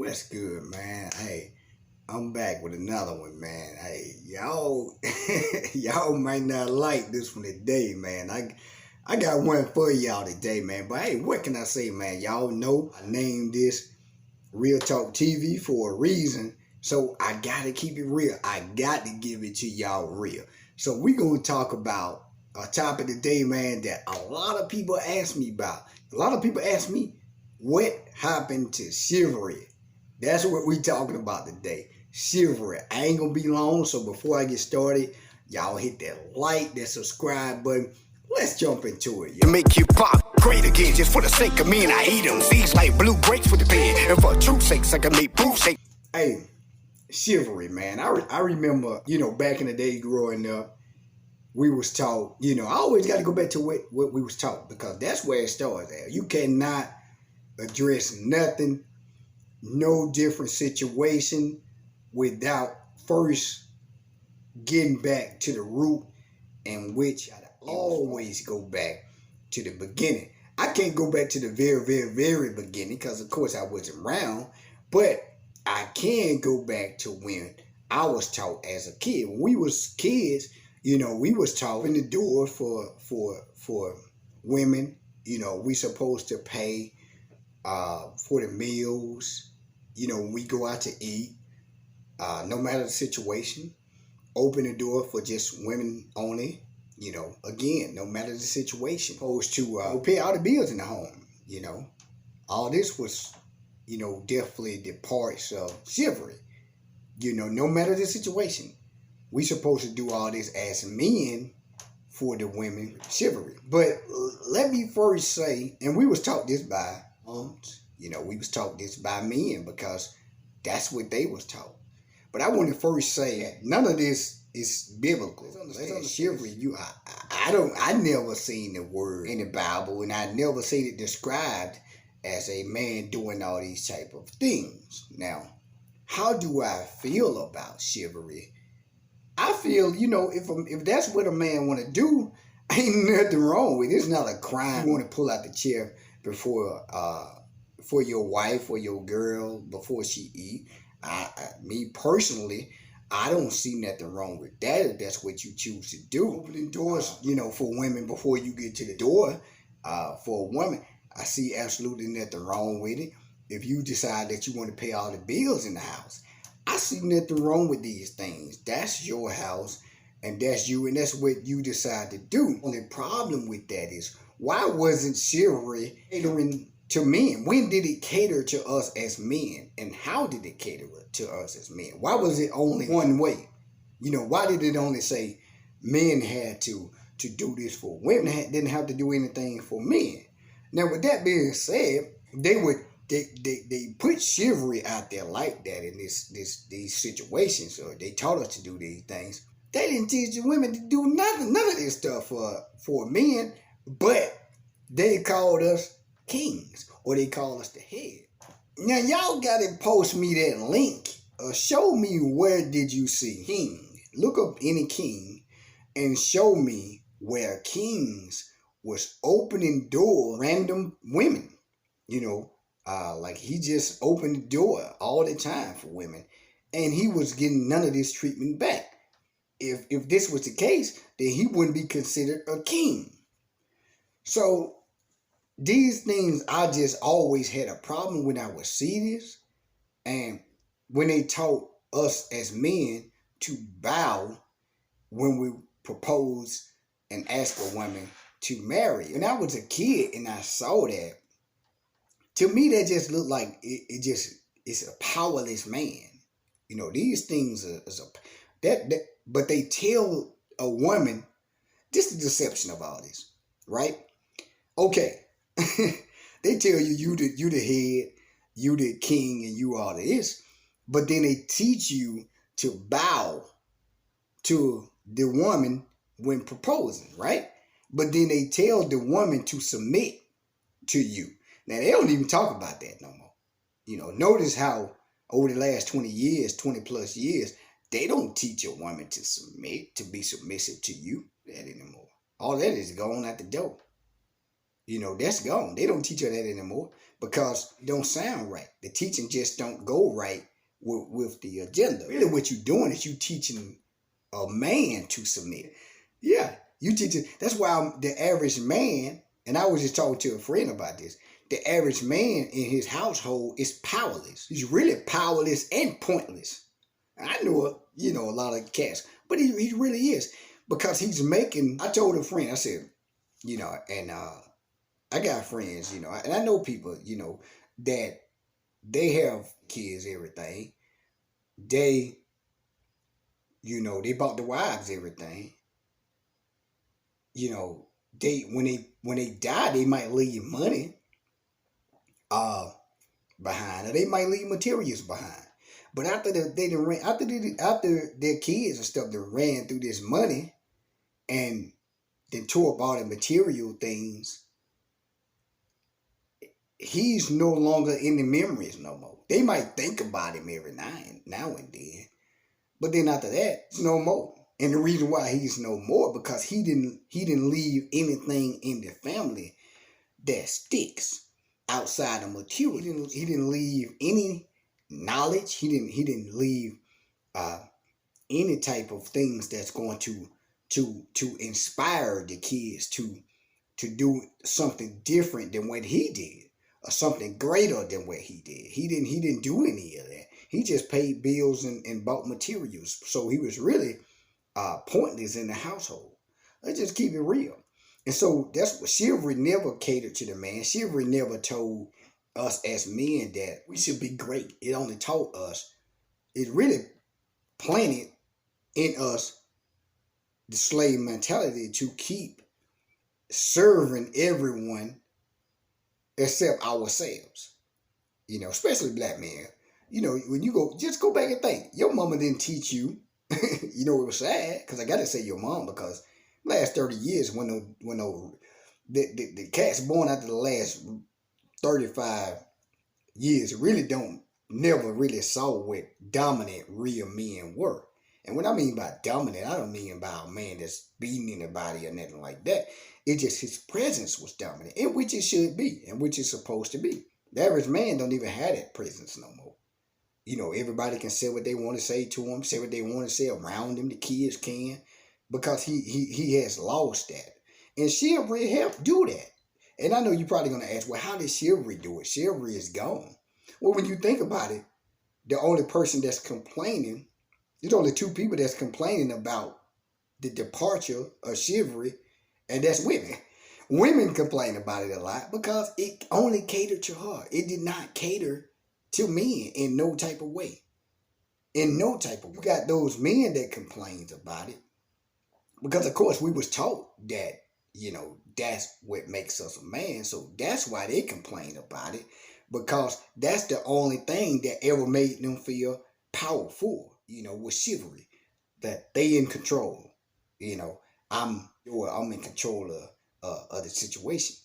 What's good, man? Hey, I'm back with another one, man. Hey, y'all, y'all might not like this one today, man. I got one for y'all today, man. But hey, what can I say, man? Y'all know I named this Real Talk TV for a reason. So I gotta keep it real. I got to give it to y'all real. So we gonna talk about a topic today, man, that a lot of people ask me about. A lot of people ask me, what happened to Chivalry? That's what we talking about today. Chivalry. I ain't gonna be long, so before I get started, y'all hit that like, that subscribe button. Let's jump into it, To make you pop great again, just for the sake of me, and I eat them seeds like blue grapes with the pen. And for truth's sake, I can make proof sake. Hey, Chivalry, man. I remember, back in the day growing up, we was taught, I always got to go back to what we was taught, because that's where it starts at. You cannot address nothing, no different situation, without first getting back to the root, in which I always go back to the beginning. I can't go back to the very, very, very beginning, because of course I wasn't around, but I can go back to when I was taught as a kid. When we was kids, we was taught in the door for women. We supposed to pay for the meals. When we go out to eat, no matter the situation, open the door for just women only. Again, no matter the situation, supposed to pay all the bills in the home. All this was, definitely the parts of chivalry. No matter the situation, we supposed to do all this as men for the women, chivalry. But let me first say, and we was taught this by we was taught this by men, because that's what they was taught. But I want to first say none of this is biblical. Let's understand chivalry. I never seen the word in the Bible, and I never seen it described as a man doing all these type of things. Now, how do I feel about chivalry? I feel, if that's what a man want to do, ain't nothing wrong with it. It's not a crime. You want to pull out the chair before for your wife or your girl before she eat. Me personally, I don't see nothing wrong with that if that's what you choose to do. Opening doors, for women before you get to the door, for a woman, I see absolutely nothing wrong with it. If you decide that you want to pay all the bills in the house, I see nothing wrong with these things. That's your house, and that's you, and that's what you decide to do. The only problem with that is, why wasn't chivalry catering to men? When did it cater to us as men, and how did it cater to us as men? Why was it only one way? Why did it only say men had to do this for women, didn't have to do anything for men? Now, with that being said, they put chivalry out there like that in these situations, or they taught us to do these things. They didn't teach the women to do none of this stuff for men, but they called us kings, or they called us the head. Now, y'all gotta post me that link, or show me, where did you see king? Look up any king and show me where kings was opening door random women. Like he just opened the door all the time for women, and he was getting none of this treatment back. If this was the case, then he wouldn't be considered a king. So these things, I just always had a problem when I would see this, and when they taught us as men to bow when we propose and ask a woman to marry. When I was a kid and I saw that, to me that just looked like it's a powerless man. These things but they tell a woman, this is the deception of all this, right? Okay. They tell you the head, you the king, and you all this, but then they teach you to bow to the woman when proposing, right? But then they tell the woman to submit to you. Now, they don't even talk about that no more. Notice how over the last 20 plus years, they don't teach a woman to submit, to be submissive to you that anymore. All that is gone out the door. That's gone. They don't teach her that anymore. because it don't sound right. The teaching just don't go right with the agenda. Really what you're doing is you teaching a man to submit. Yeah, you teaching. That's why the average man, and I was just talking to a friend about this, the average man in his household is powerless. He's really powerless and pointless. I know, a lot of cats, but he really is, because he's making. I told a friend, I said, and I got friends, and I know people, that they have kids, everything. They, they bought the wives everything. They when they die, they might leave money behind, or they might leave materials behind. But after after their kids and stuff that ran through this money and then tore up all the material things, he's no longer in the memories no more. They might think about him every now and then, but then after that, it's no more. And the reason why he's no more, because he didn't leave anything in the family that sticks outside of material. He didn't leave any knowledge. He didn't leave any type of things that's going to inspire the kids to do something different than what he did, or something greater than what he did. He didn't do any of that. He just paid bills and bought materials. So he was really pointless in the household. Let's just keep it real. And so that's what Chivalry never catered to the man. Chivalry never told us as men that we should be great. It only taught us. It really planted in us the slave mentality to keep serving everyone except ourselves. Especially black men. When you just go back and think. Your mama didn't teach you. It was sad, because I got to say your mom, because last 30 years, when the cats born after the last 35 years really never really saw what dominant real men were. And what I mean by dominant, I don't mean by a man that's beating anybody or nothing like that. It just his presence was dominant, and which it should be, and which it's supposed to be. The average man don't even have that presence no more. Everybody can say what they want to say to him, say what they want to say around him. The kids can, because he has lost that. And Chivalry helped do that. And I know you're probably going to ask, well, how did Chivalry do it? Chivalry is gone. Well, when you think about it, the only person that's complaining, there's only two people that's complaining about the departure of Chivalry, and that's women. Women complain about it a lot because it only catered to her. It did not cater to men in no type of way. In no type of way. You got those men that complains about it, because of course we was taught that, that's what makes us a man. So that's why they complain about it, because that's the only thing that ever made them feel powerful, with Chivalry, that they in control. I'm in control of the situation.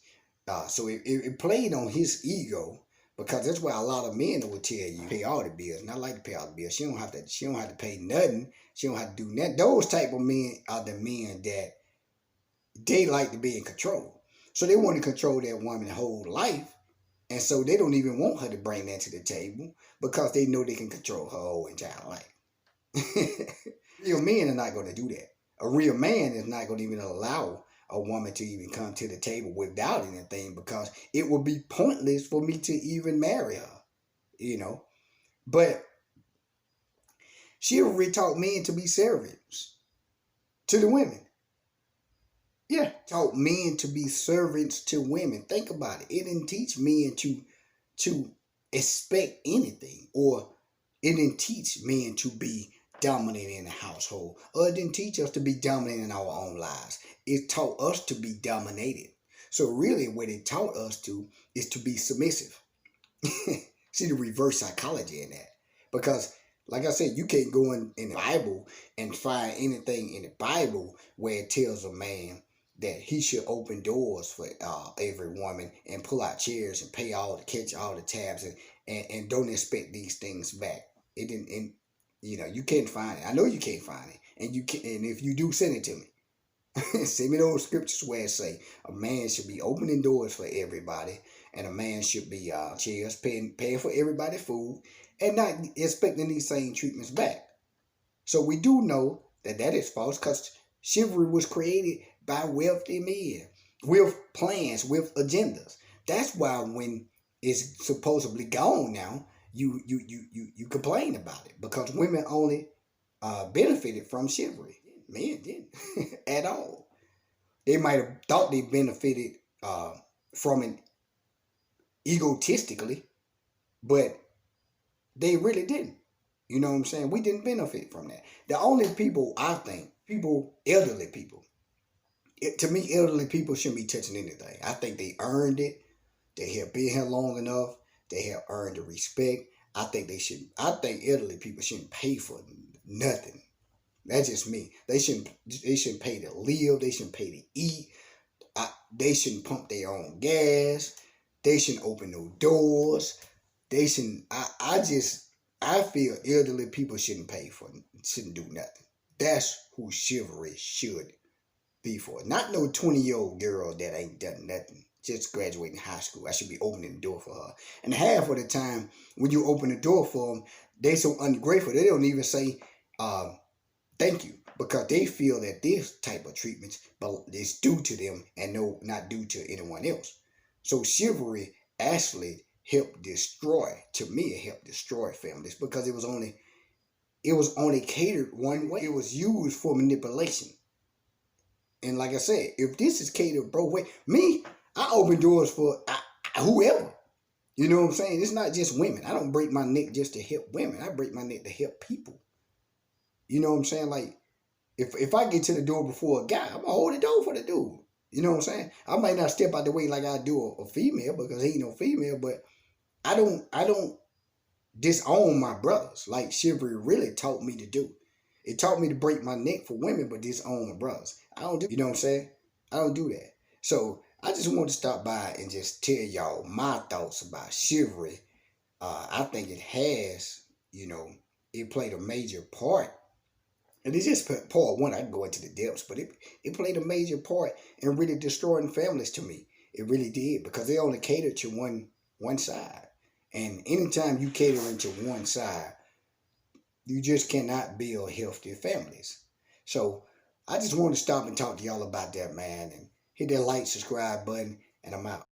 So it played on his ego, because that's why a lot of men will tell you pay all the bills. And I like to pay all the bills. She don't have to pay nothing. She don't have to do nothing. Those type of men are the men that they like to be in control. So they want to control that woman's whole life. And so they don't even want her to bring that to the table, because they know they can control her whole entire life. Real men are not going to do that. A real man is not going to even allow a woman to even come to the table without anything, because it would be pointless for me to even marry her, But Chivalry taught men to be servants to the women. Yeah, taught men to be servants to women. Think about it. It didn't teach men to expect anything, or it didn't teach men to be dominant in the household, or it didn't teach us to be dominant in our own lives. It taught us to be dominated. So really what it taught us to is to be submissive. See the reverse psychology in that. Because like I said, you can't go in the Bible and find anything in the Bible where it tells a man that he should open doors for every woman and pull out chairs and catch all the tabs and don't expect these things back. It didn't. And, you can't find it. I know you can't find it, and if you do, send it to me. Send me those scriptures where it say a man should be opening doors for everybody and a man should be cheers, paying for everybody's food, and not expecting these same treatments back. So we do know that that is false because chivalry was created by wealthy men with plans, with agendas. That's why when it's supposedly gone now, you complain about it because women only benefited from chivalry. Men didn't at all. They might have thought they benefited from it egotistically, but they really didn't. You know what I'm saying? We didn't benefit from that. The only people I think, elderly people, to me, elderly people shouldn't be touching anything. I think they earned it. They have been here long enough. They have earned the respect. I think they should. I think elderly people shouldn't pay for nothing. That's just me. They shouldn't. They shouldn't pay to live. They shouldn't pay to eat. They shouldn't pump their own gas. They shouldn't open no doors. They shouldn't. I feel elderly people shouldn't do nothing. That's who chivalry should be for. Not no 20-year-old girl that ain't done nothing. Just graduating high school. I should be opening the door for her. And half of the time, when you open the door for them, they so ungrateful. They don't even say thank you because they feel that this type of treatment is due to them and no, not due to anyone else. So chivalry actually helped destroy. To me, it helped destroy families because it was only catered one way. It was used for manipulation. And like I said, if this is catered both ways, I open doors for whoever. You know what I'm saying? It's not just women. I don't break my neck just to help women. I break my neck to help people. You know what I'm saying? Like, if I get to the door before a guy, I'm going to hold the door for the dude. You know what I'm saying? I might not step out the way like I do a female because he ain't no female, but I don't disown my brothers like chivalry really taught me to do. It taught me to break my neck for women, but disown my brothers. I don't do, you know what I'm saying? I don't do that. So I just want to stop by and just tell y'all my thoughts about chivalry. I think it has, it played a major part. And it's just part one. I can go into the depths, but it played a major part in really destroying families to me. It really did because they only catered to one side. And anytime you cater into one side, you just cannot build healthy families. So I just want to stop and talk to y'all about that, man. And hit that like, subscribe button, and I'm out.